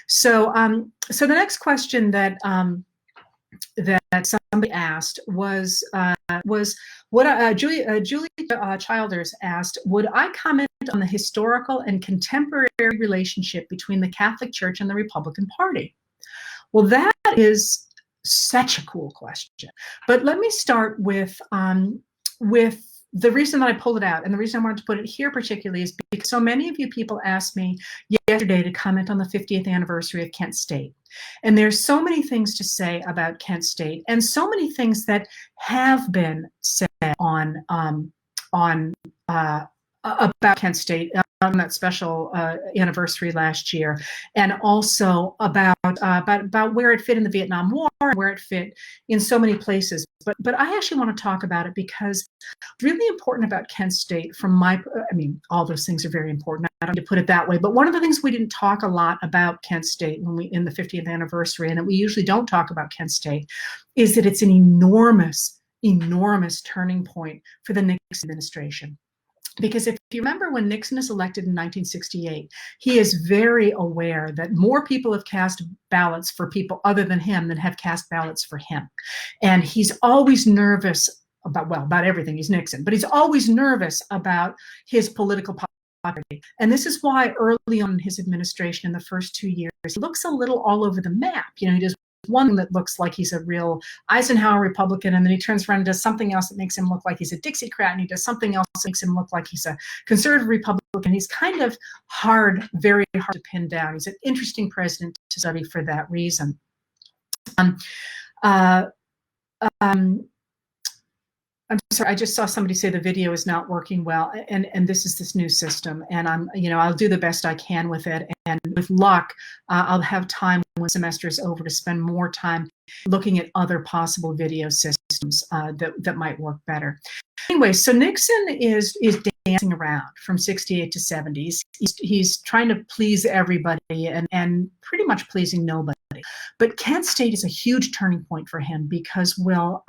So the next question that somebody asked was what Julie Childers asked, would I comment on the historical and contemporary relationship between the Catholic Church and the Republican Party? Well, that is such a cool question. But let me start with the reason that I pulled it out, and the reason I wanted to put it here particularly is because so many of you people asked me yesterday to comment on the 50th anniversary of Kent State. And there's so many things to say about Kent State, and so many things that have been said about Kent State on that special anniversary last year, and also about where it fit in the Vietnam War, where it fit in so many places. But I actually want to talk about it because it's really important about Kent State all those things are very important. I don't need to put it that way. But one of the things we didn't talk a lot about Kent State in the 50th anniversary, and that we usually don't talk about Kent State, is that it's an enormous, enormous turning point for the Nixon administration. Because if you remember when Nixon is elected in 1968, he is very aware that more people have cast ballots for people other than him than have cast ballots for him. And he's always nervous about everything. He's Nixon, but he's always nervous about his political popularity. And this is why early on in his administration, in the first 2 years, he looks a little all over the map. He does one that looks like he's a real Eisenhower Republican, and then he turns around and does something else that makes him look like he's a Dixiecrat, and he does something else that makes him look like he's a conservative Republican. He's kind of very hard to pin down. He's an interesting president to study for that reason. I'm sorry, I just saw somebody say the video is not working well, and this is this new system, and I'll do the best I can with it, and with luck, I'll have time when the semester is over to spend more time looking at other possible video systems that might work better. Anyway, so Nixon is dancing around from 68 to 70s. He's trying to please everybody and pretty much pleasing nobody. But Kent State is a huge turning point for him because when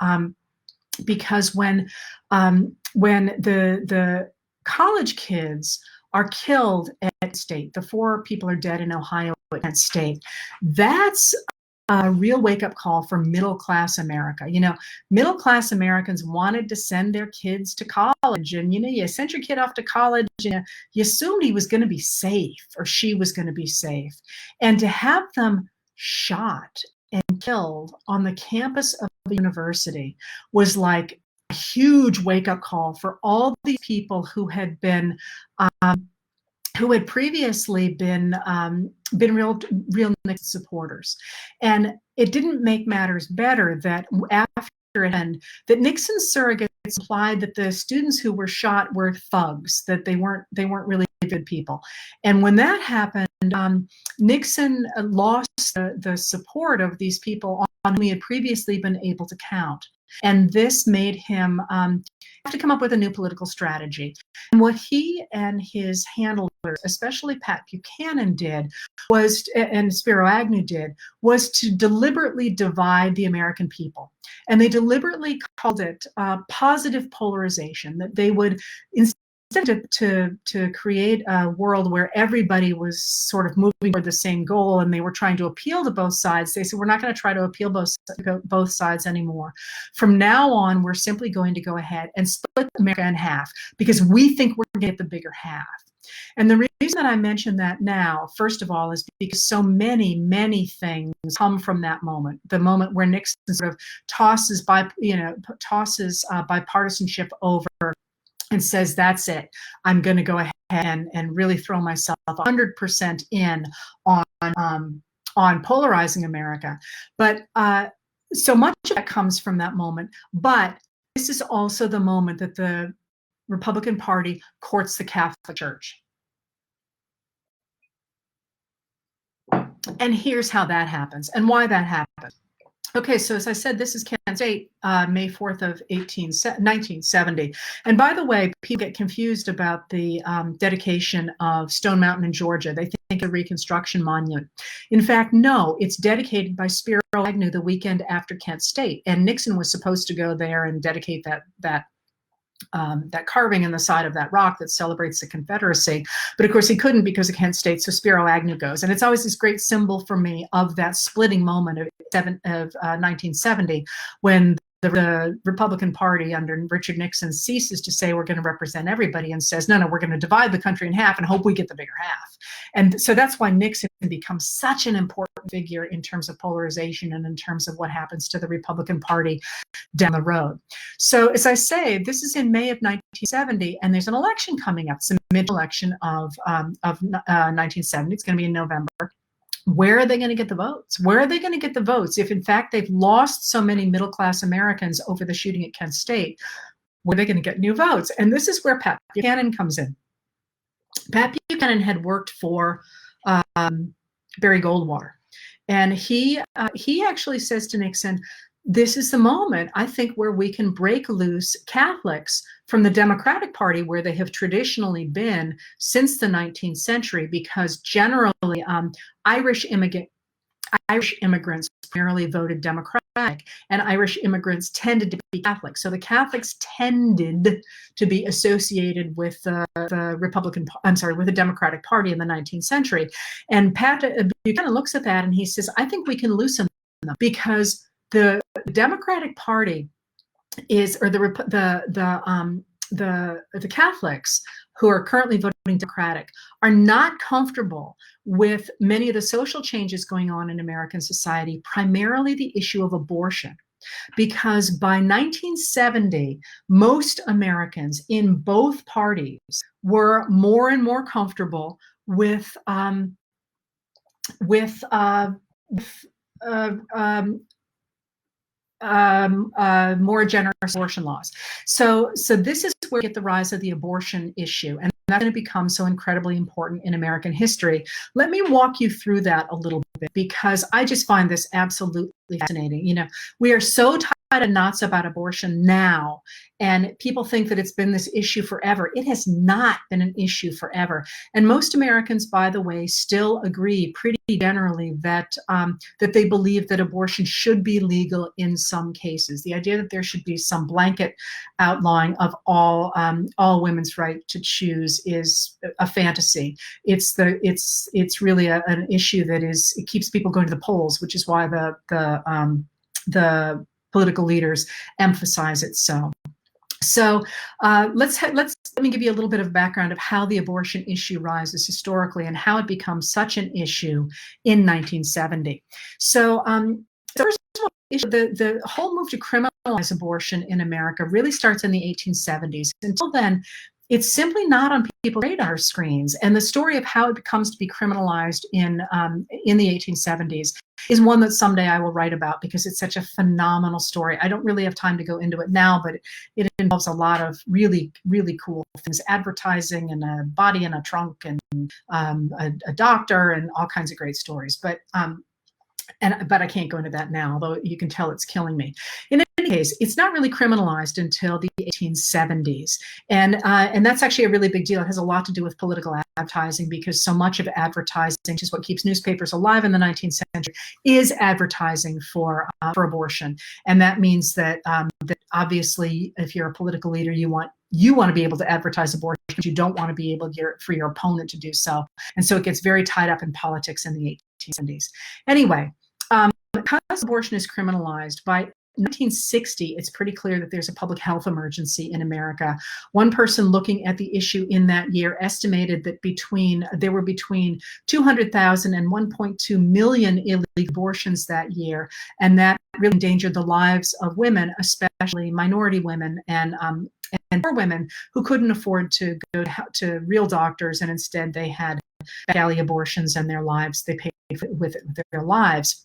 the college kids are killed at State, the 4 people are dead in Ohio at Kent State, that's a real wake-up call for middle-class America. Middle-class Americans wanted to send their kids to college, and you sent your kid off to college, and you assumed he was going to be safe, or she was going to be safe. And to have them shot and killed on the campus of the university was like a huge wake-up call for all these people who had previously been real Nixon supporters. And it didn't make matters better that after it ended, that Nixon's surrogates implied that the students who were shot were thugs, that they weren't really good people. And when that happened, Nixon lost the support of these people on whom he had previously been able to count. And this made him have to come up with a new political strategy. And what he and his handlers, especially Pat Buchanan and Spiro Agnew did, was to deliberately divide the American people. And they deliberately called it positive polarization, that they would, instead to create a world where everybody was sort of moving toward the same goal and they were trying to appeal to both sides, they said, we're not going to try to appeal both sides anymore. From now on, we're simply going to go ahead and split America in half because we think we're going to get the bigger half. And the reason that I mention that now, first of all, is because so many things come from that moment, the moment where Nixon sort of tosses bipartisanship over and says, that's it, I'm going to go ahead and really throw myself 100% in on polarizing America. But so much of that comes from that moment. But this is also the moment that the Republican Party courts the Catholic Church. And here's how that happens and why that happens. Okay, so as I said, this is Kent State, May 4th of 1970. And by the way, people get confused about the dedication of Stone Mountain in Georgia. They think a Reconstruction Monument. In fact, no, it's dedicated by Spiro Agnew the weekend after Kent State. And Nixon was supposed to go there and dedicate that that carving in the side of that rock that celebrates the Confederacy. But of course he couldn't because of Kent State, so Spiro Agnew goes. And it's always this great symbol for me of that splitting moment of 1970, when the Republican Party under Richard Nixon ceases to say we're going to represent everybody and says, no, we're going to divide the country in half and hope we get the bigger half. And so that's why Nixon becomes such an important figure in terms of polarization and in terms of what happens to the Republican Party down the road. So as I say, this is in May of 1970, and there's an election coming up. It's a mid-election of 1970. It's going to be in November. Where are they going to get the votes? Where are they going to get the votes if, in fact, they've lost so many middle-class Americans over the shooting at Kent State? Where are they going to get new votes? And this is where Pat Buchanan comes in. Pat Buchanan had worked for Barry Goldwater, and he actually says to Nixon, this is the moment, I think, where we can break loose Catholics from the Democratic Party, where they have traditionally been since the 19th century, because generally Irish immigrants primarily voted Democratic, and Irish immigrants tended to be Catholic. So the Catholics tended to be associated with the Democratic Party in the 19th century. And Pat Buchanan looks at that and he says, I think we can loosen them, because the Democratic Party is, or the Catholics who are currently voting Democratic are not comfortable with many of the social changes going on in American society, primarily the issue of abortion. Because by 1970, most Americans in both parties were more and more comfortable with more generous abortion laws. So this is where we get the rise of the abortion issue, and that's going to become so incredibly important in American history. Let me walk you through that a little bit, because I just find this absolutely fascinating. You know, we are so tied to knots about abortion now, and people think that it's been this issue forever. It has not been an issue forever. And most Americans, by the way, still agree pretty generally that that they believe that abortion should be legal in some cases. The idea that there should be some blanket outlawing of all women's right to choose is a fantasy. It's really an issue that it keeps people going to the polls, which is why the political leaders emphasize it so. So let me give you a little bit of background of how the abortion issue rises historically and how it becomes such an issue in 1970. So first of all, the whole move to criminalize abortion in America really starts in the 1870s. Until then, it's simply not on people's radar screens. And the story of how it comes to be criminalized in the 1870s is one that someday I will write about, because it's such a phenomenal story. I don't really have time to go into it now, but it involves a lot of really, really cool things: advertising and a body in a trunk and a doctor and all kinds of great stories. But I can't go into that now, although you can tell it's killing me. In any case, it's not really criminalized until the 1870s. And that's actually a really big deal. It has a lot to do with political advertising, because so much of advertising, which is what keeps newspapers alive in the 19th century, is advertising for abortion. And that means that obviously, if you're a political leader, you want to be able to advertise abortion, but you don't want to be able for your opponent to do so. And so it gets very tied up in politics in the 1870s. Anyway, because abortion is criminalized, by 1960, it's pretty clear that there's a public health emergency in America. One person looking at the issue in that year estimated that there were between 200,000 and 1.2 million illegal abortions that year, and that really endangered the lives of women, especially minority women and poor women who couldn't afford to go to real doctors, and instead they had back alley abortions, and their lives, they paid with their lives.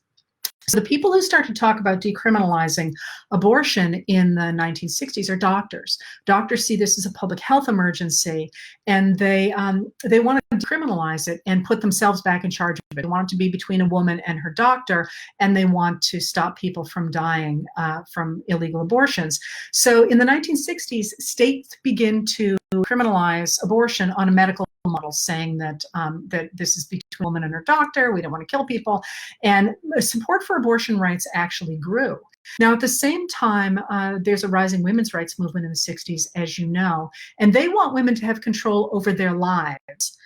So the people who start to talk about decriminalizing abortion in the 1960s are doctors. Doctors see this as a public health emergency, and they want to decriminalize it and put themselves back in charge of it. They want it to be between a woman and her doctor, and they want to stop people from dying from illegal abortions. So in the 1960s, states begin to criminalize abortion on a medical model, saying that that this is between a woman and her doctor. We don't want to kill people, and support for abortion rights actually grew. Now, at the same time, there's a rising women's rights movement in the 60s, as you know, and they want women to have control over their lives.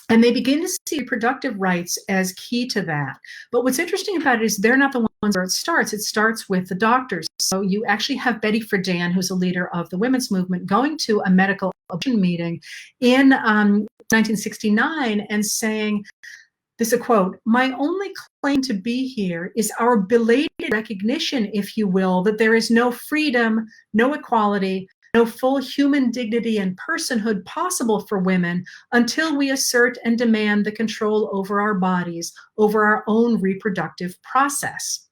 And they begin to see reproductive rights as key to that. But what's interesting about it is they're not the ones where it starts. It starts with the doctors. So you actually have Betty Friedan, who's a leader of the women's movement, going to a medical abortion meeting in 1969 and saying, this is a quote, "My only claim to be here is our belated recognition, if you will, that there is no freedom, no equality, no full human dignity and personhood possible for women until we assert and demand the control over our bodies, over our own reproductive process."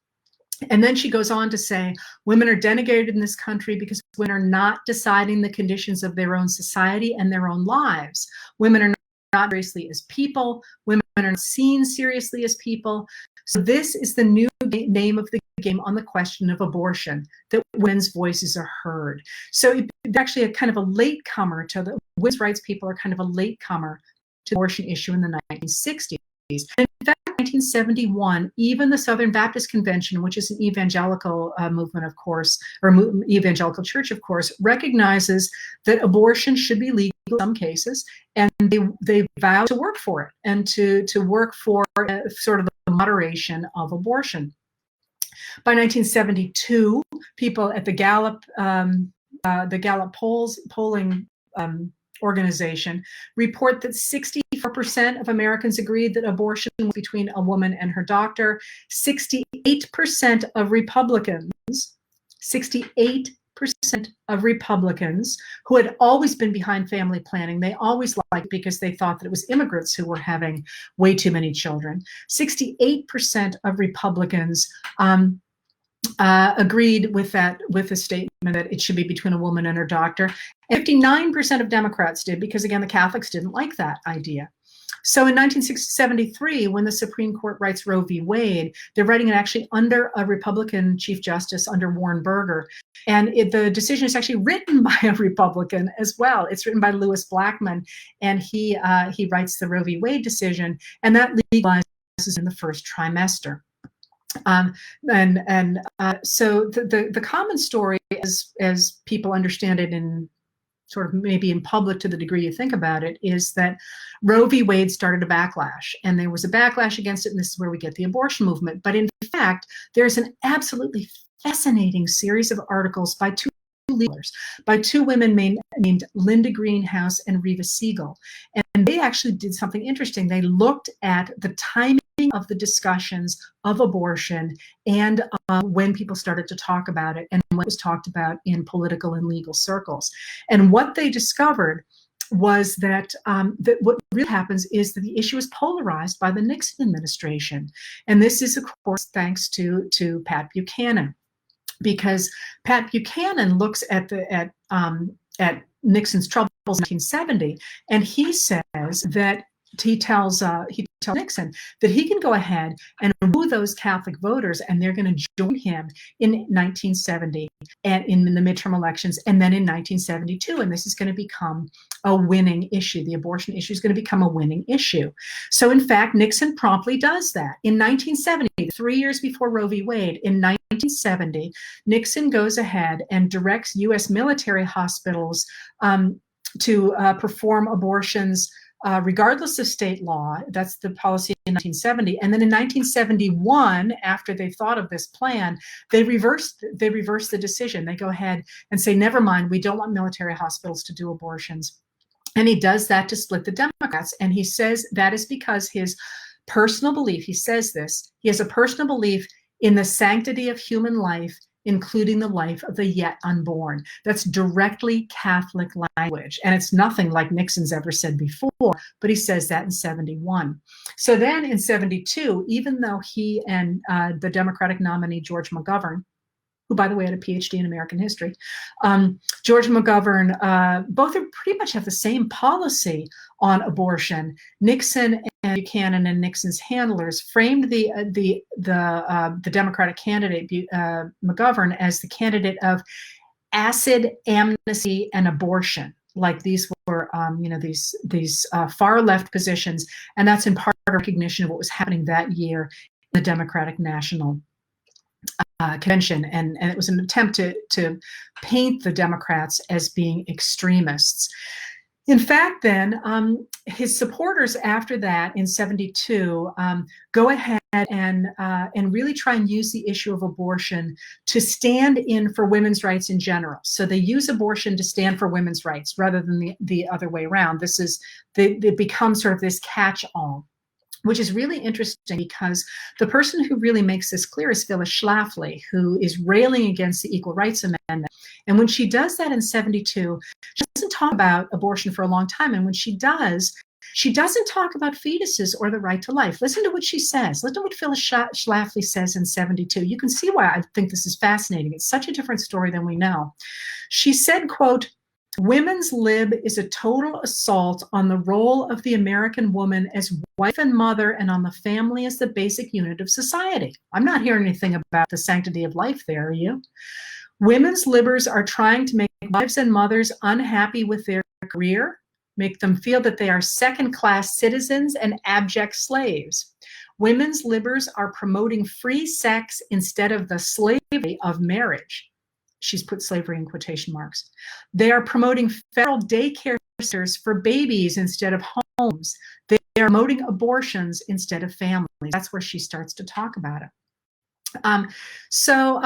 And then she goes on to say, women are denigrated in this country because women are not deciding the conditions of their own society and their own lives. Women are not seriously as people. Women are not seen seriously as people. So this is the new name of the game on the question of abortion, that women's voices are heard. So it's actually a kind of a latecomer to the women's rights people are kind of a latecomer to the abortion issue in the 1960s. And in fact, 1971, even the Southern Baptist Convention, which is an evangelical movement, of course, or evangelical church, of course, recognizes that abortion should be legal in some cases, and they vow to work for it and to work for sort of the moderation of abortion. By 1972, people at the Gallup polling organization report that 64% of Americans agreed that abortion was between a woman and her doctor. 68% of Republicans, 68% of Republicans who had always been behind family planning, they always liked it because they thought that it was immigrants who were having way too many children. 68% of Republicans agreed with the statement that it should be between a woman and her doctor. And 59% of Democrats did, because again, the Catholics didn't like that idea. So in 1973, when the Supreme Court writes Roe v. Wade, they're writing it actually under a Republican Chief Justice, under Warren Burger. And the decision is actually written by a Republican as well. It's written by Lewis Blackmun, and he writes the Roe v. Wade decision, and that legalizes in the first trimester. So the common story, as people understand it in sort of maybe in public to the degree you think about it, is that Roe v. Wade started a backlash, and there was a backlash against it, and this is where we get the abortion movement. But in fact, there's an absolutely fascinating series of articles by two leaders, by two women named Linda Greenhouse and Reva Siegel. And they actually did something interesting. They looked at the timing of the discussions of abortion and when people started to talk about it and when it was talked about in political and legal circles. And what they discovered was that what really happens is that the issue is polarized by the Nixon administration. And this is, of course, thanks to Pat Buchanan, because Pat Buchanan looks at Nixon's troubles in 1970, and he says that he tells Nixon that he can go ahead and woo those Catholic voters, and they're going to join him in 1970 and in the midterm elections, and then in 1972, and this is going to become a winning issue. The abortion issue is going to become a winning issue. So in fact, Nixon promptly does that. In 1970, 3 years before Roe v. Wade, in 1970, Nixon goes ahead and directs U.S. military hospitals to perform abortions regardless of state law. That's the policy in 1970. And then in 1971, after they thought of this plan, they reversed the decision. They go ahead and say, never mind, we don't want military hospitals to do abortions. And he does that to split the Democrats. And he says that is because his personal belief, he says this, he has a personal belief in the sanctity of human life, including the life of the yet unborn. That's directly Catholic language. And it's nothing like Nixon's ever said before, but he says that in 71. So then in 72, even though he and the Democratic nominee, George McGovern, who, by the way, had a PhD in American history, George McGovern, both are pretty much have the same policy on abortion. Nixon and Buchanan and Nixon's handlers framed the Democratic candidate, McGovern, as the candidate of acid, amnesty, and abortion. Like these were, these far left positions, and that's in part recognition of what was happening that year in the Democratic National convention, and it was an attempt to paint the Democrats as being extremists. In fact, then, his supporters after that in 72 go ahead and really try and use the issue of abortion to stand in for women's rights in general. So they use abortion to stand for women's rights rather than the other way around. It becomes sort of this catch-all, which is really interesting because the person who really makes this clear is Phyllis Schlafly, who is railing against the Equal Rights Amendment. And when she does that in 72, she doesn't talk about abortion for a long time. And when she does, she doesn't talk about fetuses or the right to life. Listen to what she says. Listen to what Phyllis Schlafly says in 72. You can see why I think this is fascinating. It's such a different story than we know. She said, quote, "Women's lib is a total assault on the role of the American woman as wife and mother and on the family as the basic unit of society." I'm not hearing anything about the sanctity of life there, are you? "Women's libbers are trying to make wives and mothers unhappy with their career, make them feel that they are second-class citizens and abject slaves. Women's libbers are promoting free sex instead of the slavery of marriage." She's put slavery in quotation marks. "They are promoting federal daycare centers for babies instead of homes. They are promoting abortions instead of families." That's where she starts to talk about it. So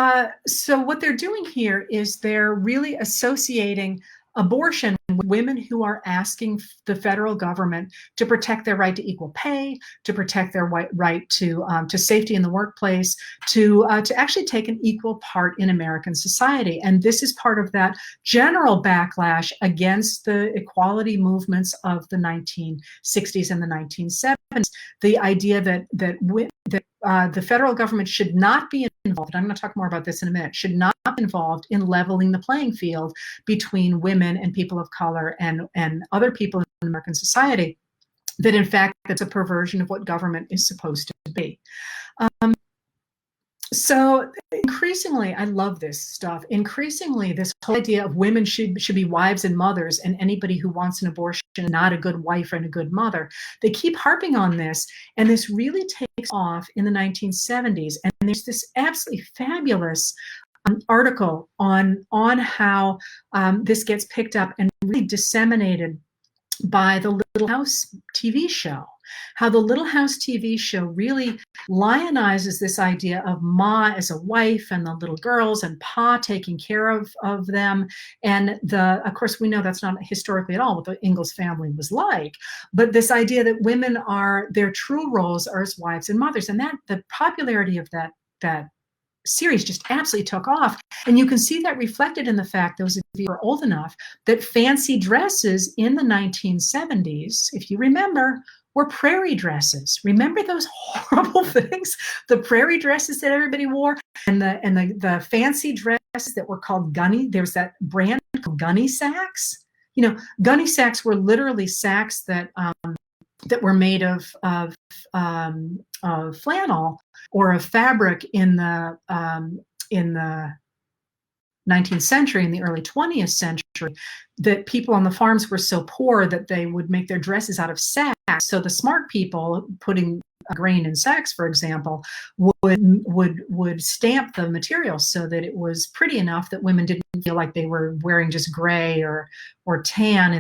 what they're doing here is they're really associating abortion with women who are asking the federal government to protect their right to equal pay, to protect their right to safety in the workplace, to actually take an equal part in American society. And this is part of that general backlash against the equality movements of the 1960s and the 1970s. The idea that the federal government should not be involved, I'm going to talk more about this in a minute, should not be involved in leveling the playing field between women and people of color and other people in American society, that in fact it's a perversion of what government is supposed to be. So increasingly, I love this stuff. Increasingly, this whole idea of women should be wives and mothers, and anybody who wants an abortion is not a good wife and a good mother. They keep harping on this, and this really takes off in the 1970s. And there's this absolutely fabulous article on how this gets picked up and really disseminated by the Little House TV show. How the Little House TV show really lionizes this idea of Ma as a wife and the little girls and Pa taking care of them. And of course, we know that's not historically at all what the Ingalls family was like, but this idea that women their true roles are as wives and mothers. And that the popularity of that series just absolutely took off. And you can see that reflected in the fact, those of you who are old enough, that fancy dresses in the 1970s, if you remember, were prairie dresses. Remember those horrible things? The prairie dresses that everybody wore, and the fancy dresses that were called gunny. There's that brand called gunny sacks. You know, gunny sacks were literally sacks that were made of flannel or of fabric in the 19th century, in the early 20th century, that people on the farms were so poor that they would make their dresses out of sacks. So the smart people, putting grain in sacks, for example, would stamp the material so that it was pretty enough that women didn't feel like they were wearing just gray or tan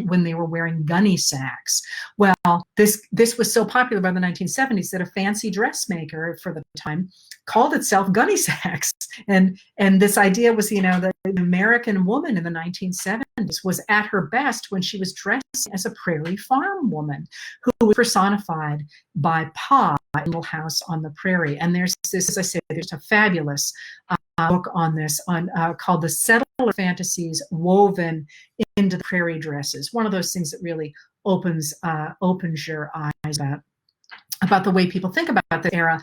when they were wearing gunny sacks. Well, this was so popular by the 1970s that a fancy dressmaker for the time called itself gunny sacks. And this idea was, the American woman in the 1970s was at her best when she was dressed as a prairie farm woman who was personified by Pa in Little House on the Prairie. And there's this, as I said, there's a fabulous book on this called The Settler Fantasies Woven into the Prairie Dresses. One of those things that really opens your eyes about the way people think about the era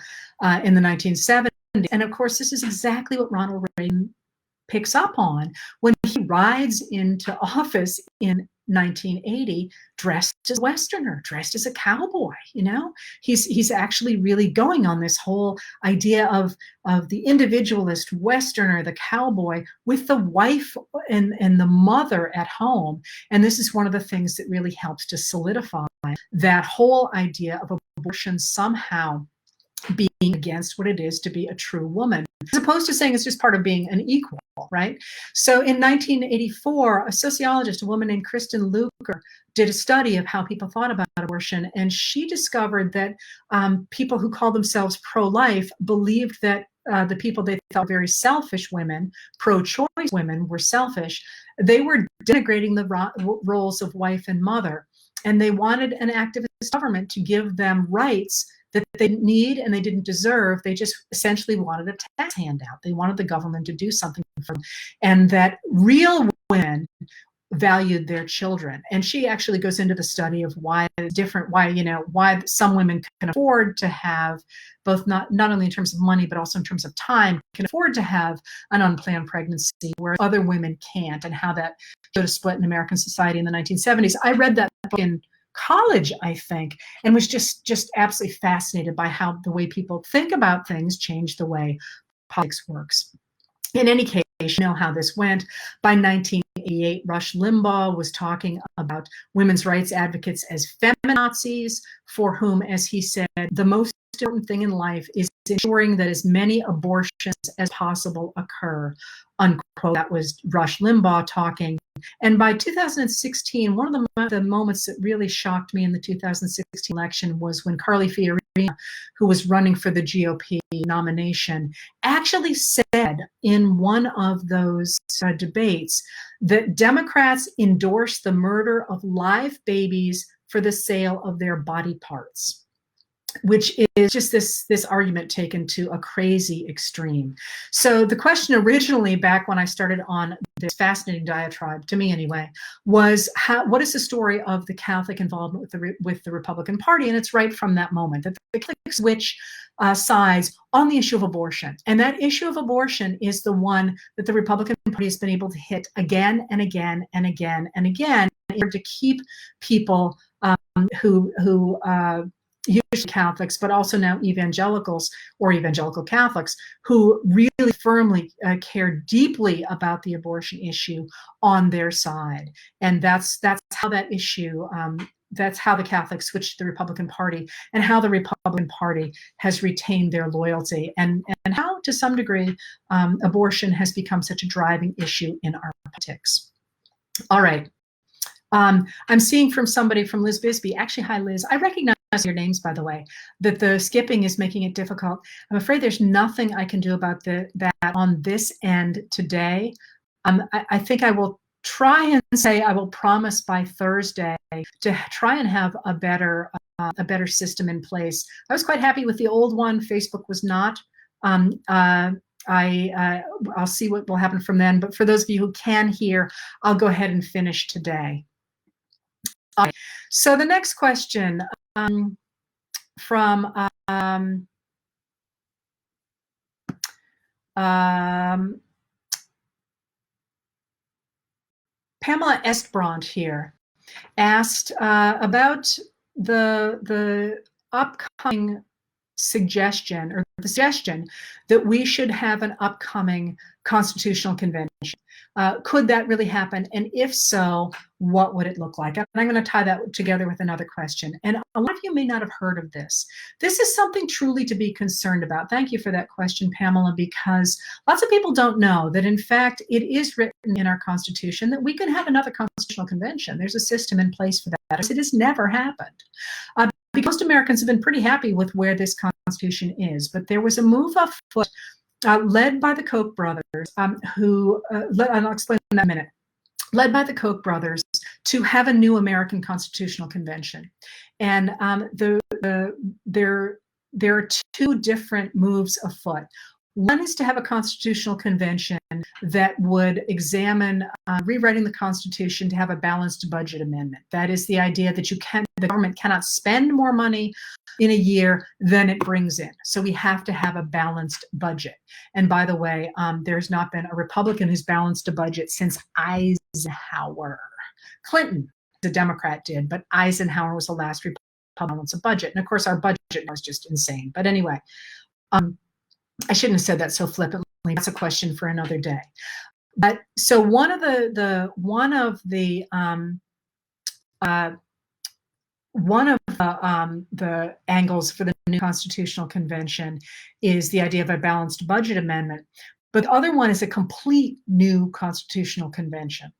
in the 1970s. And of course, this is exactly what Ronald Reagan picks up on when he rides into office in 1980 dressed as a Westerner, dressed as a cowboy. He's actually really going on this whole idea of the individualist Westerner, the cowboy, with the wife and the mother at home. And this is one of the things that really helps to solidify that whole idea of abortion somehow being against what it is to be a true woman, as opposed to saying it's just part of being an equal, right? So in 1984, a sociologist, a woman named Kristen Luker, did a study of how people thought about abortion, and she discovered that people who call themselves pro-life believed that the people they thought were very selfish women, pro-choice women, were selfish. They were denigrating the roles of wife and mother, and they wanted an activist government to give them rights that they didn't need and they didn't deserve. They just essentially wanted a tax handout. They wanted the government to do something for them, and that real women valued their children. And she actually goes into the study of why some women can afford to have both, not only in terms of money, but also in terms of time, can afford to have an unplanned pregnancy where other women can't, and how that showed a split in American society in the 1970s. I read that book in college, I think, and was just absolutely fascinated by how the way people think about things changed the way politics works. In any case, you know how this went. By 1988, Rush Limbaugh was talking about women's rights advocates as feminazis, for whom, as he said, the most important thing in life is ensuring that as many abortions as possible occur, unquote. That was Rush Limbaugh talking. And by 2016, one of the moments that really shocked me in the 2016 election was when Carly Fiorina, who was running for the GOP nomination, actually said in one of those debates that Democrats endorse the murder of live babies for the sale of their body parts, which is just this argument taken to a crazy extreme. So the question originally, back when I started on this fascinating diatribe, to me anyway, was what is the story of the Catholic involvement with the Republican Party? And it's right from that moment that the Catholics switch sides on the issue of abortion. And that issue of abortion is the one that the Republican Party has been able to hit again and again and again and again in order to keep people who usually Catholics, but also now evangelicals or evangelical Catholics, who really firmly care deeply about the abortion issue on their side. And that's how that issue, that's how the Catholics switched to the Republican Party, and how the Republican Party has retained their loyalty, and how, to some degree, abortion has become such a driving issue in our politics. All right. I'm seeing from somebody, from Liz Bisbee. Actually, hi, Liz. I recognize your names, by the way, that the skipping is making it difficult. I'm afraid there's nothing I can do about that on this end today. I think I will try and say, I will promise by Thursday to try and have a better system in place. I was quite happy with the old one. Facebook was not. I'll see what will happen from then. But for those of you who can hear, I'll go ahead and finish today. So the next question from Pamela Estbrand here asked about the upcoming suggestion, or the suggestion that we should have an upcoming constitutional convention. Could that really happen? And if so, what would it look like? And I'm going to tie that together with another question. And a lot of you may not have heard of this. This is something truly to be concerned about. Thank you for that question, Pamela, because lots of people don't know that, in fact, it is written in our Constitution that we can have another constitutional convention. There's a system in place for that. It has never happened. Because most Americans have been pretty happy with where this Constitution is. But there was a move afoot led by the Koch brothers, I'll explain in a minute, led by the Koch brothers to have a new American Constitutional Convention. And there are two different moves afoot. One is to have a constitutional convention that would examine rewriting the Constitution to have a balanced budget amendment. That is the idea that the government cannot spend more money in a year than it brings in. So we have to have a balanced budget. And by the way, there's not been a Republican who's balanced a budget since Eisenhower. Clinton, the Democrat, did, but Eisenhower was the last Republican to balance a budget. And of course, our budget now is just insane. But anyway, I shouldn't have said that so flippantly. That's a question for another day. But so one of the one of the angles for the new Constitutional Convention is the idea of a balanced budget amendment. But the other one is a complete new Constitutional Convention.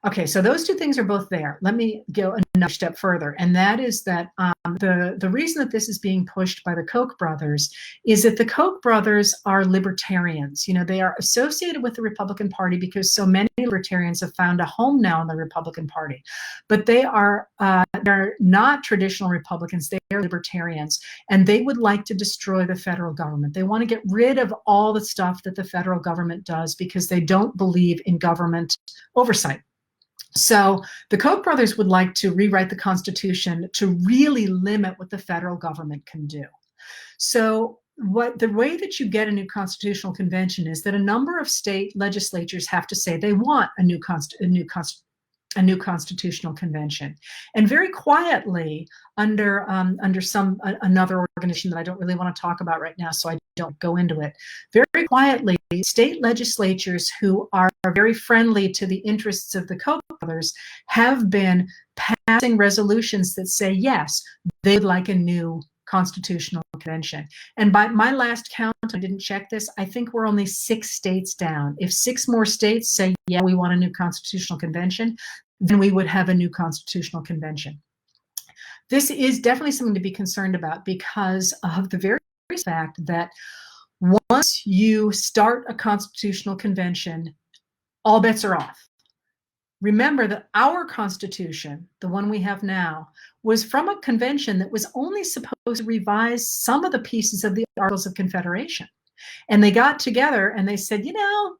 Okay, so those two things are both there. Let me go another step further, and that is that the reason that this is being pushed by the Koch brothers is that the Koch brothers are libertarians. You know, they are associated with the Republican Party because so many libertarians have found a home now in the Republican Party, but they're not traditional Republicans. They are libertarians, and they would like to destroy the federal government. They want to get rid of all the stuff that the federal government does because they don't believe in government oversight. So the Koch brothers would like to rewrite the Constitution to really limit what the federal government can do. So the way that you get a new constitutional convention is that a number of state legislatures have to say they want a new constitutional convention, and very quietly under another organization that I don't really want to talk about right now, so I don't go into it. Very quietly, state legislatures who are very friendly to the interests of the Koch brothers have been passing resolutions that say yes, they'd like a new constitutional convention. And by my last count, I didn't check this, I think we're only 6 states down. If 6 more states say, yeah, we want a new constitutional convention, then we would have a new constitutional convention. This is definitely something to be concerned about because of the very fact that once you start a constitutional convention, all bets are off. Remember that our Constitution, the one we have now, was from a convention that was only supposed to revise some of the pieces of the Articles of Confederation. And they got together and they said, you know,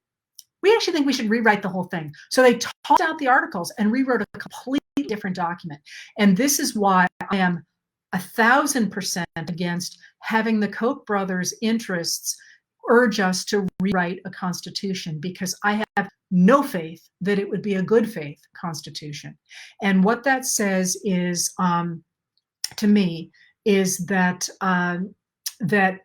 we actually think we should rewrite the whole thing. So they tossed out the articles and rewrote a completely different document. And this is why I am 1,000% against having the Koch brothers' interests urge us to rewrite a constitution, because I have no faith that it would be a good faith constitution. And what that says is, to me, is that that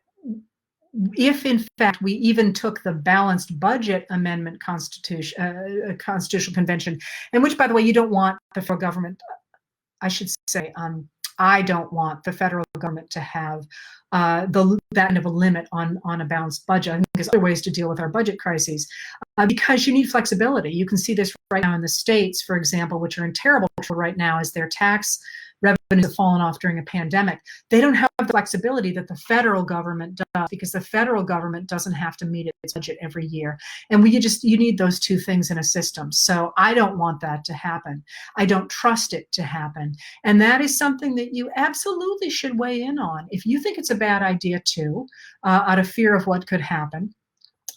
if in fact we even took the balanced budget amendment constitutional convention, and which, by the way, you don't want the federal government, I should say, I don't want the federal government to have that kind of a limit on a balanced budget. I think there's other ways to deal with our budget crises because you need flexibility. You can see this right now in the states, for example, which are in terrible trouble right now as their tax revenues have fallen off during a pandemic. They don't have the flexibility that the federal government does, because the federal government doesn't have to meet its budget every year. And you need those two things in a system. So I don't want that to happen. I don't trust it to happen. And that is something that you absolutely should weigh in on. If you think it's a bad idea too, out of fear of what could happen,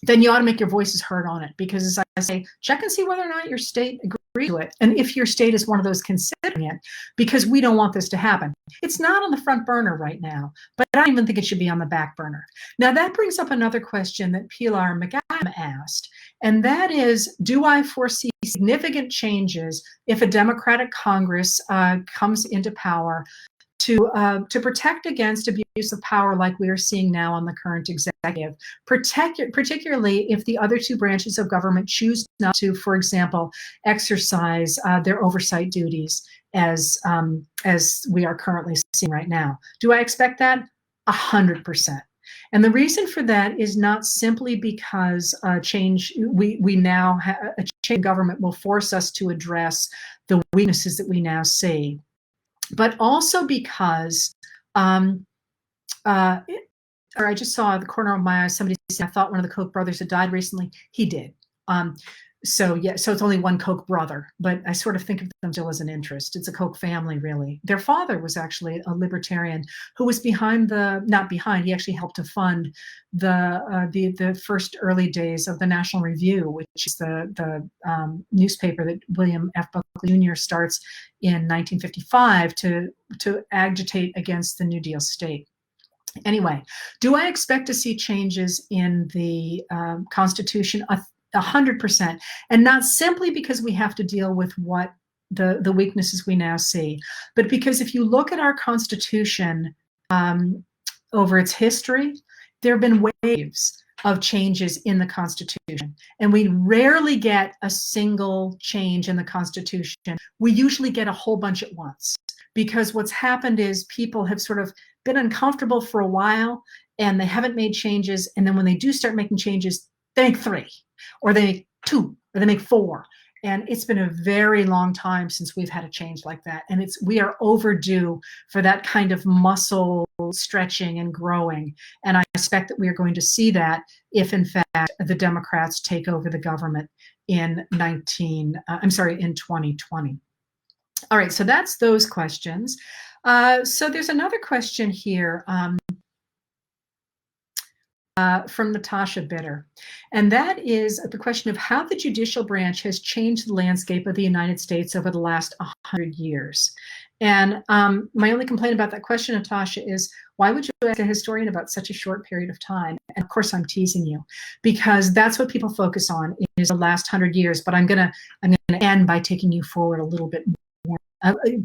then you ought to make your voices heard on it. Because as I say, check and see whether or not your state agrees to it. And if your state is one of those considering it, because we don't want this to happen. It's not on the front burner right now, but I don't even think it should be on the back burner. Now that brings up another question that Pilar McGam asked, and that is, do I foresee significant changes if a Democratic Congress comes into power to protect against abuse of power like we are seeing now on the current executive, particularly if the other two branches of government choose not to, for example, exercise their oversight duties as we are currently seeing right now. Do I expect that? 100%. And the reason for that is not simply because we now have a change in government will force us to address the weaknesses that we now see, but also because, I just saw at the corner of my eye, somebody said, I thought one of the Koch brothers had died recently. He did. So it's only one Koch brother, but I sort of think of them still as an interest. It's a Koch family, really. Their father was actually a libertarian who was he actually helped to fund the first early days of the National Review, which is the newspaper that William F. Buckley Jr. starts in 1955 to agitate against the New Deal state. Anyway, do I expect to see changes in the Constitution? 100%, and not simply because we have to deal with what the weaknesses we now see, but because if you look at our Constitution over its history, there have been waves of changes in the Constitution, and we rarely get a single change in the Constitution. We usually get a whole bunch at once. because what's happened is people have sort of been uncomfortable for a while and they haven't made changes. And then when they do start making changes, they make 3 or they make 2 or they make 4. And it's been a very long time since we've had a change like that. And we are overdue for that kind of muscle stretching and growing. And I expect that we are going to see that if, in fact, the Democrats take over the government in 2020. All right, so that's those questions. So there's another question here from Natasha Bitter. And that is the question of how the judicial branch has changed the landscape of the United States over the last 100 years. And my only complaint about that question, Natasha, is why would you ask a historian about such a short period of time? And of course, I'm teasing you, because that's what people focus on is the last 100 years. But I'm gonna end by taking you forward a little bit more,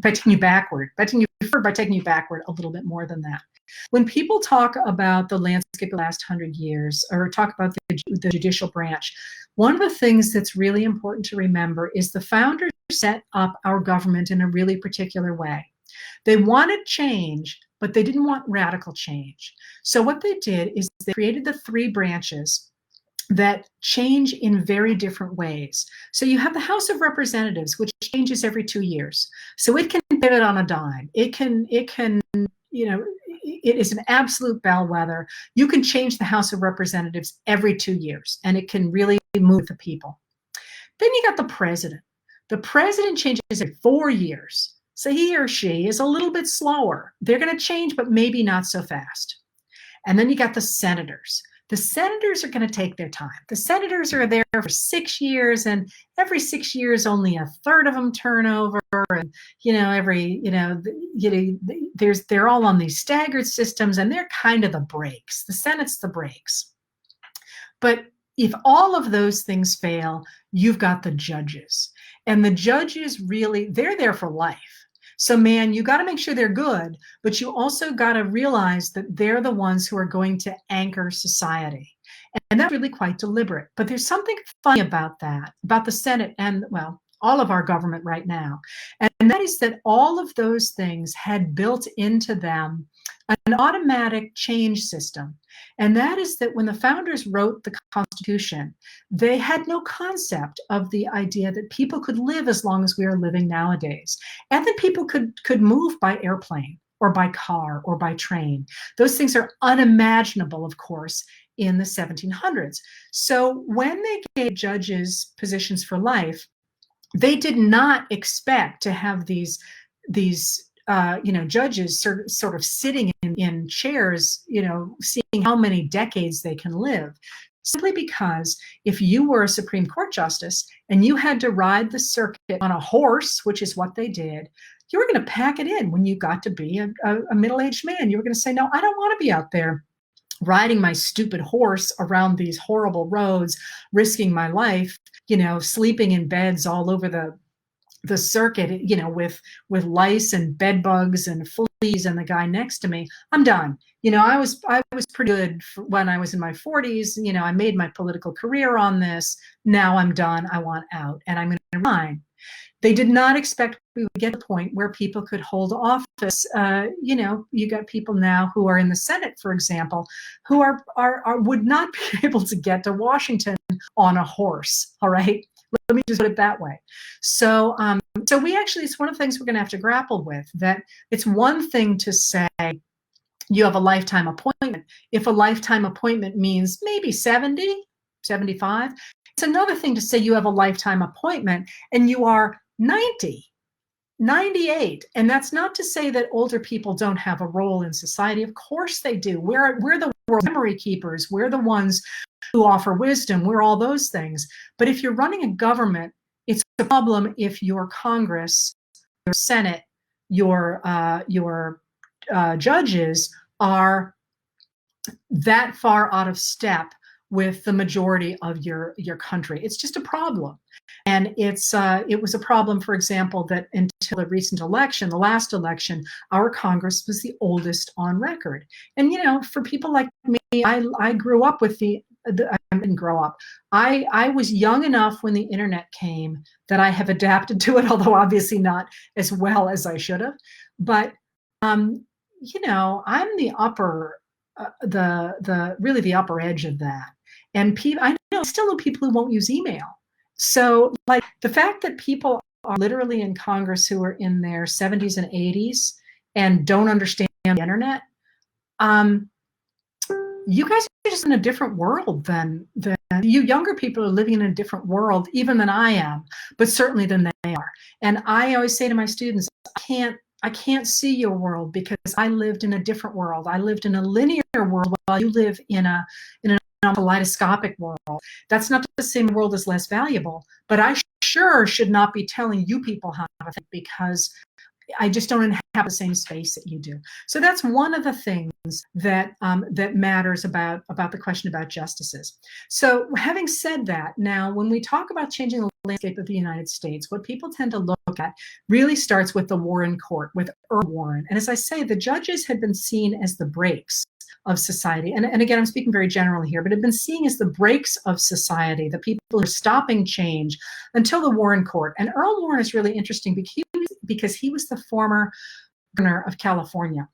by taking you backward a little bit more than that. When people talk about the landscape of the last 100 years, or talk about the judicial branch, one of the things that's really important to remember is the founders set up our government in a really particular way. They wanted change, but they didn't want radical change. So what they did is they created the 3 branches that change in very different ways. So you have the House of Representatives, which changes every 2 years. So it can pivot on a dime. It can, it is an absolute bellwether. You can change the House of Representatives every 2 years, and it can really move the people. Then you got the president. The president changes every 4 years. So he or she is a little bit slower. They're going to change, but maybe not so fast. And then you got the senators. The senators are going to take their time. The senators are there for 6 years, and every 6 years, only a third of them turn over. And they're all on these staggered systems, and they're kind of the brakes. The Senate's the brakes. But if all of those things fail, you've got the judges, and the judges they're there for life. So, man, you got to make sure they're good, but you also got to realize that they're the ones who are going to anchor society. And that's really quite deliberate. But there's something funny about that, about the Senate and, well, all of our government right now. And that is that all of those things had built into them an automatic change system. And that is that when the founders wrote the Constitution, they had no concept of the idea that people could live as long as we are living nowadays, and that people could move by airplane or by car or by train. Those things are unimaginable, of course, in the 1700s. So when they gave judges positions for life, they did not expect to have these judges sort of sitting in chairs, seeing how many decades they can live. Simply because if you were a Supreme Court justice and you had to ride the circuit on a horse, which is what they did, you were going to pack it in when you got to be a middle-aged man. You were going to say, no, I don't want to be out there riding my stupid horse around these horrible roads, risking my life, sleeping in beds all over the circuit, with lice and bed bugs and fleas and the guy next to me. I'm done. I was pretty good when I was in my 40s. I made my political career on this. Now I'm done. I want out, and I'm going to resign. They did not expect we would get to the point where people could hold office. You got people now who are in the Senate, for example, who would not be able to get to Washington on a horse. All right. Let me just put it that way. So it's one of the things we're going to have to grapple with, that it's one thing to say you have a lifetime appointment. If a lifetime appointment means maybe 70, 75, it's another thing to say you have a lifetime appointment and you are 90, 98. And that's not to say that older people don't have a role in society. Of course they do. We're the world memory keepers. We're the ones who offer wisdom. We're all those things. But if you're running a government, it's a problem if your Congress, your Senate, your judges are that far out of step with the majority of your country. It's just a problem. And it was a problem, for example, that until the recent election, the last election, our Congress was the oldest on record. And, for people like me, I grew up with didn't grow up. I was young enough when the internet came that I have adapted to it, although obviously not as well as I should have. But you know, I'm the upper, really the upper edge of that. And I still know people who won't use email. So, like, the fact that people are literally in Congress who are in their 70s and 80s and don't understand the internet, you guys are just in a different world than you younger people are living in a different world, even than I am, but certainly than they are. And I always say to my students, I can't see your world because I lived in a different world. I lived in a linear world while you live in a kaleidoscopic world. That's not to say the world is less valuable, but I sure should not be telling you people how to think because I just don't inhabit the same space that you do. So that's one of the things that that matters about the question about justices. So having said that, now when we talk about changing the landscape of the United States, what people tend to look at really starts with the Warren Court, with Earl Warren. And as I say, the judges had been seen as the brakes of society. And again, I'm speaking very generally here, but have been seen as the brakes of society, the people who are stopping change until the Warren Court. And Earl Warren is really interesting because he was the former governor of California.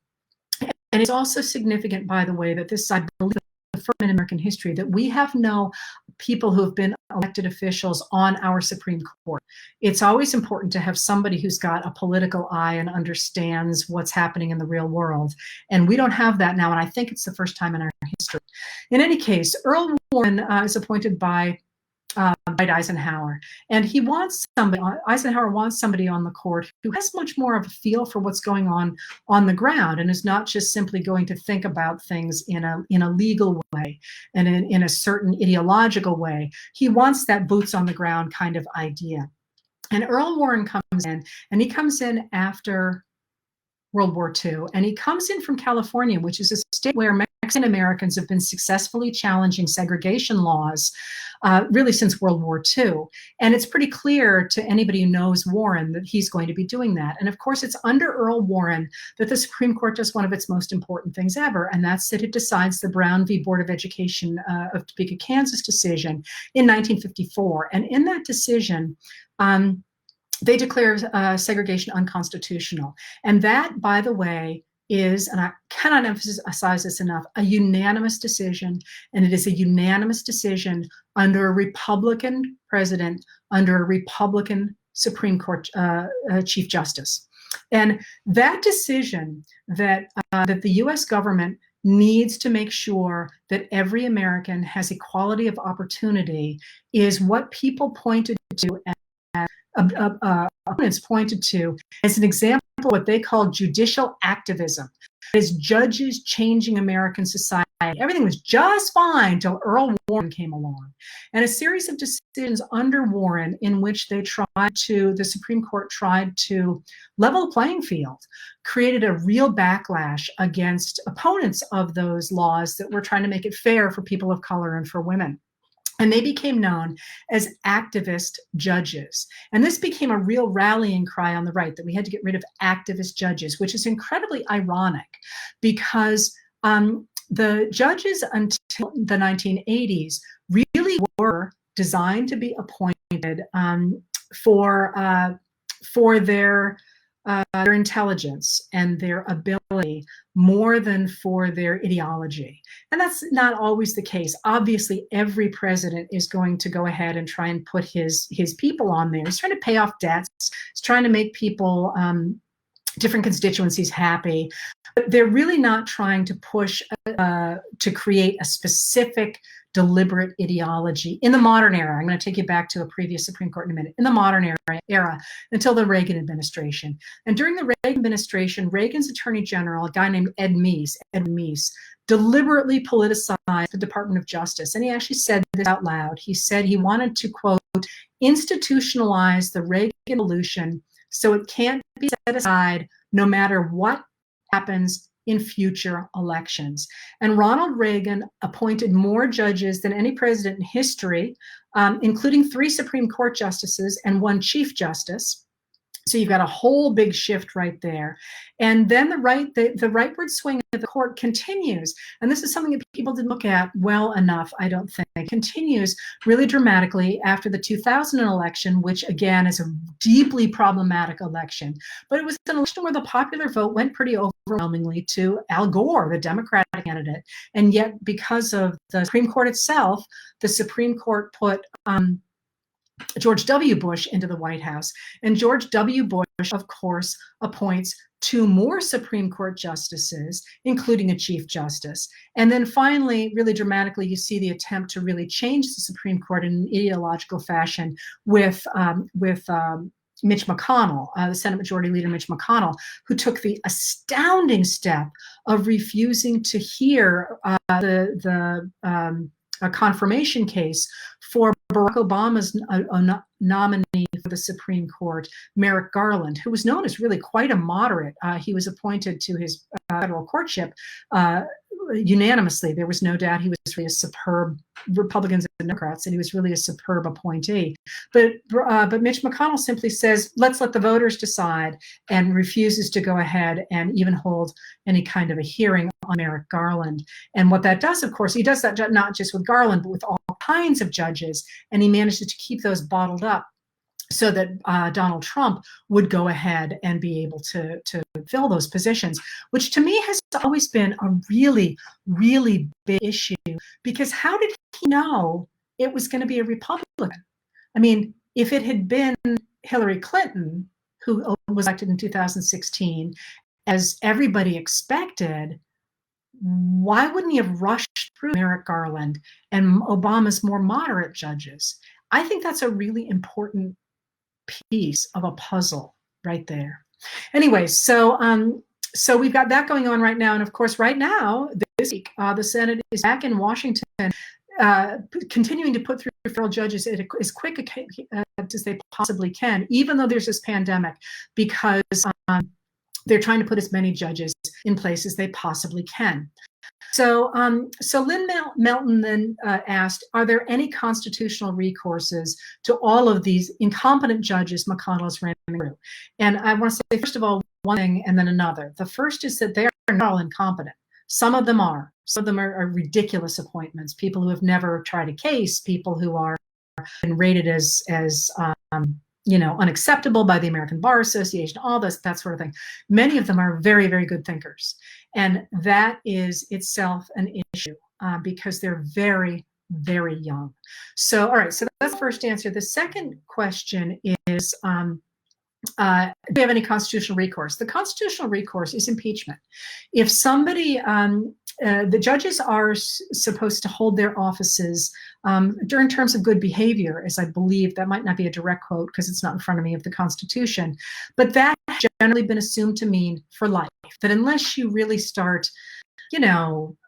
And it's also significant, by the way, that this is, I believe, the first in American history that we have no people who have been elected officials on our Supreme Court. It's always important to have somebody who's got a political eye and understands what's happening in the real world. And we don't have that now, and I think it's the first time in our history. In any case, Earl Warren is appointed by Eisenhower, and Eisenhower wants somebody on the court who has much more of a feel for what's going on the ground and is not just simply going to think about things in a legal way and in a certain ideological way. He wants that boots on the ground kind of idea. And Earl Warren comes in, and he comes in after World War II, and he comes in from California, which is a state where Mexican Americans have been successfully challenging segregation laws really since World War II. And it's pretty clear to anybody who knows Warren that he's going to be doing that. And of course, it's under Earl Warren that the Supreme Court does one of its most important things ever, and that's that it decides the Brown v. Board of Education of Topeka, Kansas decision in 1954. And in that decision, they declare segregation unconstitutional. And that, by the way, is, and I cannot emphasize this enough, a unanimous decision. And it is a unanimous decision under a Republican president, under a Republican Supreme Court Chief Justice. And that decision that the US government needs to make sure that every American has equality of opportunity is what people pointed to opponents pointed to as an example of what they call judicial activism. As judges changing American society. Everything was just fine until Earl Warren came along. And a series of decisions under Warren in which the Supreme Court tried to level the playing field, created a real backlash against opponents of those laws that were trying to make it fair for people of color and for women. And they became known as activist judges. And this became a real rallying cry on the right, that we had to get rid of activist judges, which is incredibly ironic because the judges until the 1980s really were designed to be appointed for their intelligence and their ability more than for their ideology. And that's not always the case. Obviously, every president is going to go ahead and try and put his people on there. He's trying to pay off debts. He's trying to make people, different constituencies happy. But they're really not trying to push to create a specific deliberate ideology in the modern era. I'm going to take you back to a previous Supreme Court in a minute. In the modern era until the Reagan administration. And during the Reagan administration, Reagan's Attorney General, a guy named Ed Meese, deliberately politicized the Department of Justice. And he actually said this out loud. He said he wanted to, quote, institutionalize the Reagan Revolution so it can't be set aside no matter what happens in future elections. And Ronald Reagan appointed more judges than any president in history, including 3 Supreme Court justices and 1 Chief Justice. So you've got a whole big shift right there. And then the rightward swing of the court continues. And this is something that people didn't look at well enough, I don't think. It continues really dramatically after the 2000 election, which again is a deeply problematic election. But it was an election where the popular vote went pretty overwhelmingly to Al Gore, the Democratic candidate. And yet, because of the Supreme Court itself, the Supreme Court put George W. Bush into the White House. And George W. Bush, of course, appoints 2 more Supreme Court justices, including a Chief Justice. And then finally, really dramatically, you see the attempt to really change the Supreme Court in an ideological fashion with Mitch McConnell, the Senate Majority Leader Mitch McConnell, who took the astounding step of refusing to hear a confirmation case for Barack Obama's nominee for the Supreme Court, Merrick Garland, who was known as really quite a moderate. He was appointed to his federal courtship unanimously. There was no doubt he was really a superb, Republicans and Democrats, and he was really a superb appointee. But Mitch McConnell simply says, let's let the voters decide, and refuses to go ahead and even hold any kind of a hearing on Merrick Garland. And what that does, of course, he does that not just with Garland, but with all kinds of judges, and he manages to keep those bottled up so that Donald Trump would go ahead and be able to fill those positions, which to me has always been a really, really big issue, because how did he know it was going to be a Republican? I mean, if it had been Hillary Clinton, who was elected in 2016, as everybody expected, why wouldn't he have rushed through Merrick Garland and Obama's more moderate judges? I think that's a really important piece of a puzzle right there. Anyway, so we've got that going on right now, and of course, right now, this week, the Senate is back in Washington, continuing to put through federal judges as quick as they possibly can, even though there's this pandemic, because they're trying to put as many judges in place as they possibly can. So Lynn Melton then asked, are there any constitutional recourses to all of these incompetent judges McConnell is ramming through? And I want to say, first of all, one thing and then another. The first is that they are not all incompetent. Some of them are. Some of them are ridiculous appointments, people who have never tried a case, people who are been rated as unacceptable by the American Bar Association, all this, that sort of thing. Many of them are very, very good thinkers. And that is itself an issue because they're very, very young. So, all right, so that's the first answer. The second question is, do we have any constitutional recourse? The constitutional recourse is impeachment. If somebody, the judges are supposed to hold their offices during terms of good behavior, as I believe. That might not be a direct quote because it's not in front of me of the Constitution, but that has generally been assumed to mean for life, that unless you really start,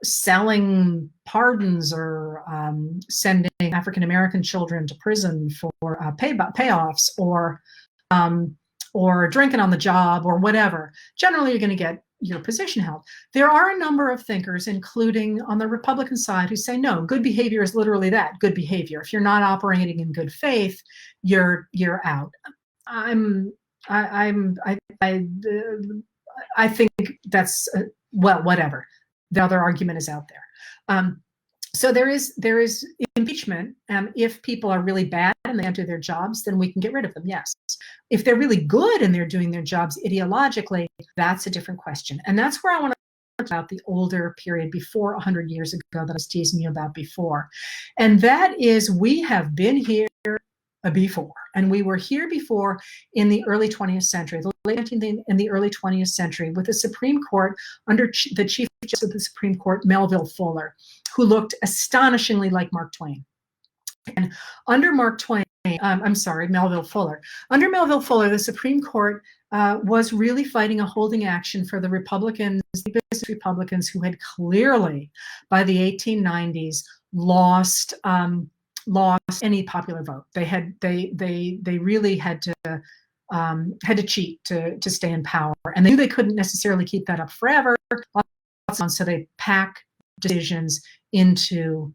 selling pardons or sending African-American children to prison for payoffs or drinking on the job or whatever, generally you're going to get your position held. There are a number of thinkers, including on the Republican side, who say, no, good behavior is literally that, good behavior. If you're not operating in good faith, you're out. I think that's, well, whatever. The other argument is out there. So there is impeachment. If people are really bad and they can't do their jobs, then we can get rid of them, yes. If they're really good and they're doing their jobs ideologically, that's a different question. And that's where I want to talk about the older period before 100 years ago that I was teasing you about before. And that is, we have been here before. And we were here before in the early 20th century, the late 19th and the early 20th century, with the Supreme Court under the Chief Justice of the Supreme Court, Melville Fuller, who looked astonishingly like Mark Twain. And under Melville Fuller. Under Melville Fuller, the Supreme Court was really fighting a holding action for the Republicans, the business Republicans, who had clearly, by the 1890s, lost any popular vote. They really had to cheat to stay in power, and they knew they couldn't necessarily keep that up forever. So they pack decisions into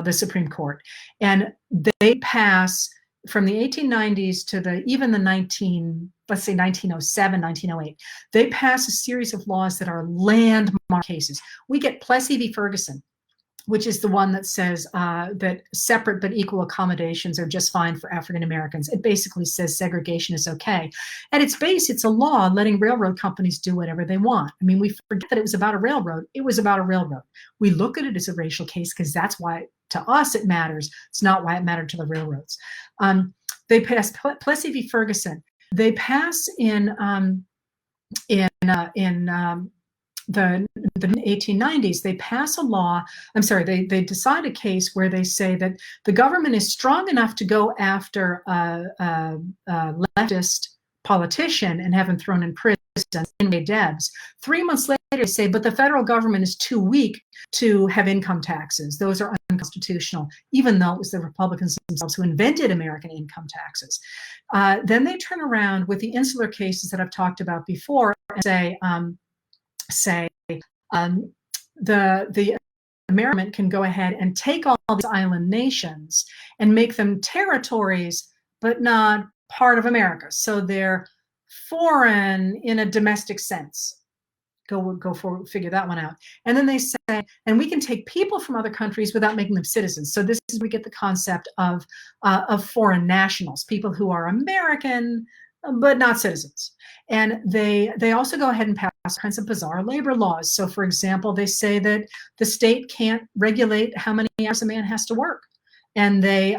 the Supreme Court, and they pass from the 1890s to even the 1907, 1908, they pass a series of laws that are landmark cases. We get Plessy v. Ferguson, which is the one that says that separate but equal accommodations are just fine for African Americans. It basically says segregation is okay. At its base, it's a law letting railroad companies do whatever they want. I mean, we forget that it was about a railroad. It was about a railroad. We look at it as a racial case because that's why, to us, it matters. It's not why it mattered to the railroads. They passed Plessy v. Ferguson. They pass in the 1890s, they pass a law, they decide a case where they say that the government is strong enough to go after a leftist politician and have him thrown in prison, Debs. 3 months later, they say, but the federal government is too weak to have income taxes. Those are unconstitutional, even though it was the Republicans themselves who invented American income taxes. Then they turn around with the insular cases that I've talked about before and say the American can go ahead and take all these island nations and make them territories, but not part of America. So they're foreign in a domestic sense. Figure that one out. And then they say, and we can take people from other countries without making them citizens. So this is where we get the concept of foreign nationals, people who are American, but not citizens. And they also go ahead and pass kinds of bizarre labor laws. So for example, they say that the state can't regulate how many hours a man has to work. And they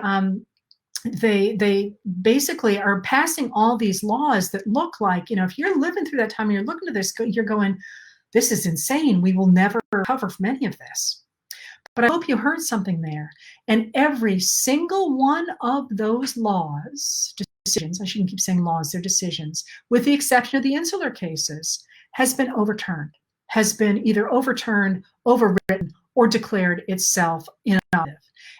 basically are passing all these laws that look like, if you're living through that time and you're looking at this, you're going, this is insane. We will never recover from any of this. But I hope you heard something there. And every single one of those laws, decisions, I shouldn't keep saying laws, they're decisions, with the exception of the insular cases, has been overturned, has been either overturned, overwritten, or declared itself inoperative.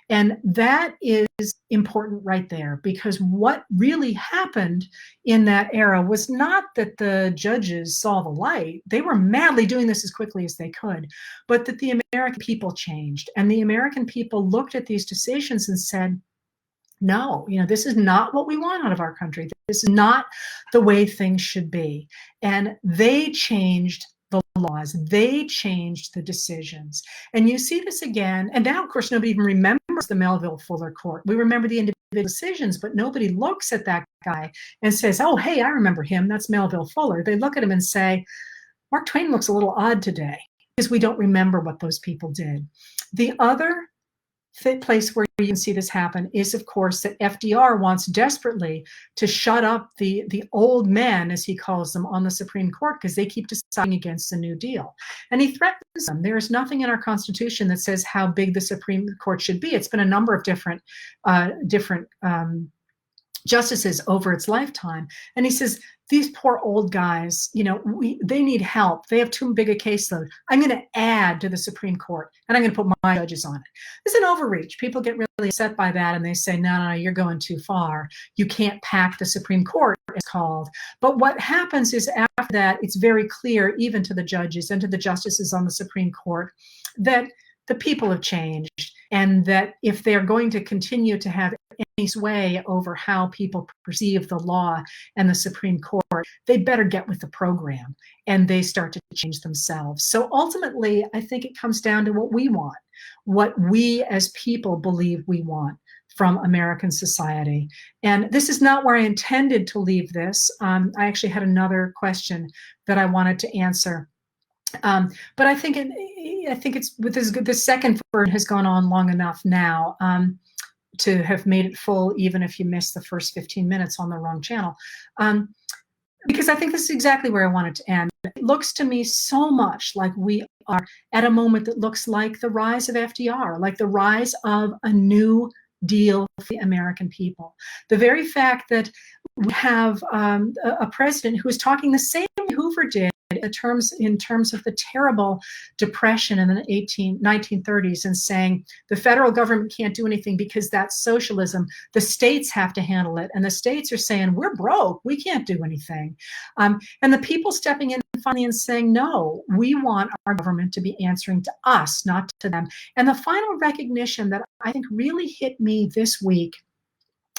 And that is important right there, because what really happened in that era was not that the judges saw the light. They were madly doing this as quickly as they could, but that the American people changed. And the American people looked at these decisions and said, no, this is not what we want out of our country. This is not the way things should be. And they changed the laws. They changed the decisions. And you see this again. And now, of course, nobody even remembers the Melville Fuller Court. We remember the individual decisions, but nobody looks at that guy and says, oh, hey, I remember him. That's Melville Fuller. They look at him and say, Mark Twain looks a little odd today, because we don't remember what those people did. The other place where you can see this happen is, of course, that FDR wants desperately to shut up the old men, as he calls them, on the Supreme Court, because they keep deciding against the New Deal. And he threatens them. There is nothing in our Constitution that says how big the Supreme Court should be. It's been a number of different justices over its lifetime. And he says, these poor old guys, they need help. They have too big a caseload. I'm going to add to the Supreme Court, and I'm going to put my judges on it. It's an overreach. People get really upset by that, and they say, no, you're going too far. You can't pack the Supreme Court, it's called. But what happens is after that, it's very clear, even to the judges and to the justices on the Supreme Court, that the people have changed, and that if they're going to continue to have any sway over how people perceive the law and the Supreme Court, they better get with the program, and they start to change themselves. So ultimately, I think it comes down to what we want, what we as people believe we want from American society. And this is not where I intended to leave this. I actually had another question that I wanted to answer. But I think it's with this second version has gone on long enough now to have made it full, even if you missed the first 15 minutes on the wrong channel. Because I think this is exactly where I wanted to end. It looks to me so much like we are at a moment that looks like the rise of FDR, like the rise of a new deal for the American people. The very fact that we have a president who is talking the same way Hoover did in terms of the terrible depression in the 1930s, and saying the federal government can't do anything because that's socialism. The states have to handle it. And the states are saying, we're broke. We can't do anything. And the people stepping in finally and saying, no, we want our government to be answering to us, not to them. And the final recognition that I think really hit me this week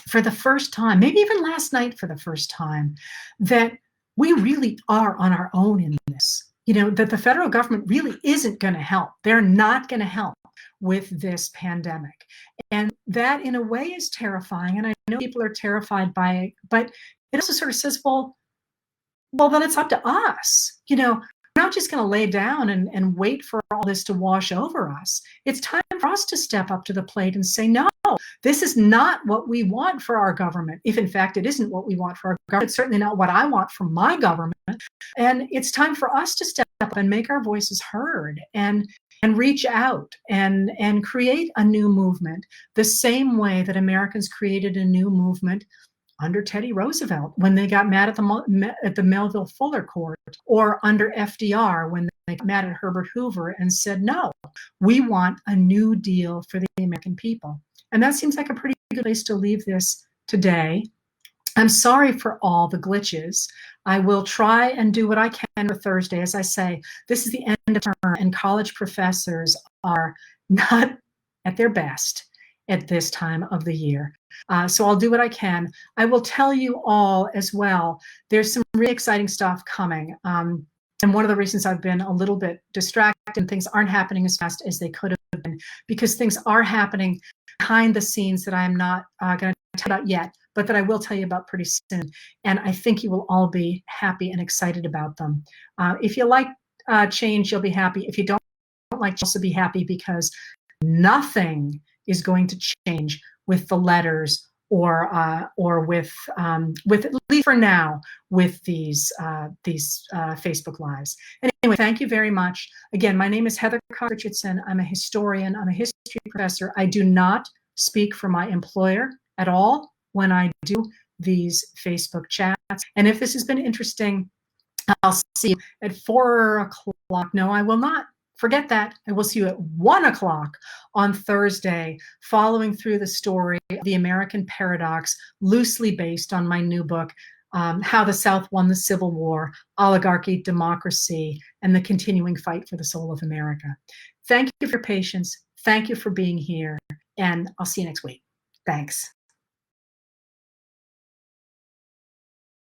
for the first time, maybe even last night for the first time, that we really are on our own in this. That the federal government really isn't going to help. They're not going to help with this pandemic. And that in a way is terrifying. And I know people are terrified by it, but it also sort of says, well, then it's up to us. We're not just going to lay down and wait for all this to wash over us. It's time for us to step up to the plate and say, no, this is not what we want for our government. If in fact it isn't what we want for our government, it's certainly not what I want from my government. And it's time for us to step up and make our voices heard and reach out and create a new movement, the same way that Americans created a new movement under Teddy Roosevelt when they got mad at the Melville Fuller Court, or under FDR when they got mad at Herbert Hoover and said, no, we want a new deal for the American people. And that seems like a pretty good place to leave this today. I'm sorry for all the glitches. I will try and do what I can for Thursday. As I say, this is the end of term, and college professors are not at their best at this time of the year. So I'll do what I can. I will tell you all as well, there's some really exciting stuff coming. And one of the reasons I've been a little bit distracted and things aren't happening as fast as they could have been, because things are happening behind the scenes that I am not going to tell you about yet, but that I will tell you about pretty soon. And I think you will all be happy and excited about them. If you like change, you'll be happy. If you don't like, you'll also be happy, because nothing is going to change with the letters or with at least for now, with these Facebook Lives. Anyway, thank you very much. Again, my name is Heather Richardson. I'm a historian. I'm a history professor. I do not speak for my employer at all when I do these Facebook chats. And if this has been interesting, I'll see you at 4 o'clock. No, I will not. Forget that. I will see you at 1 o'clock on Thursday, following through the story of the American Paradox, loosely based on my new book, How the South Won the Civil War, Oligarchy, Democracy, and the Continuing Fight for the Soul of America. Thank you for your patience. Thank you for being here. And I'll see you next week. Thanks.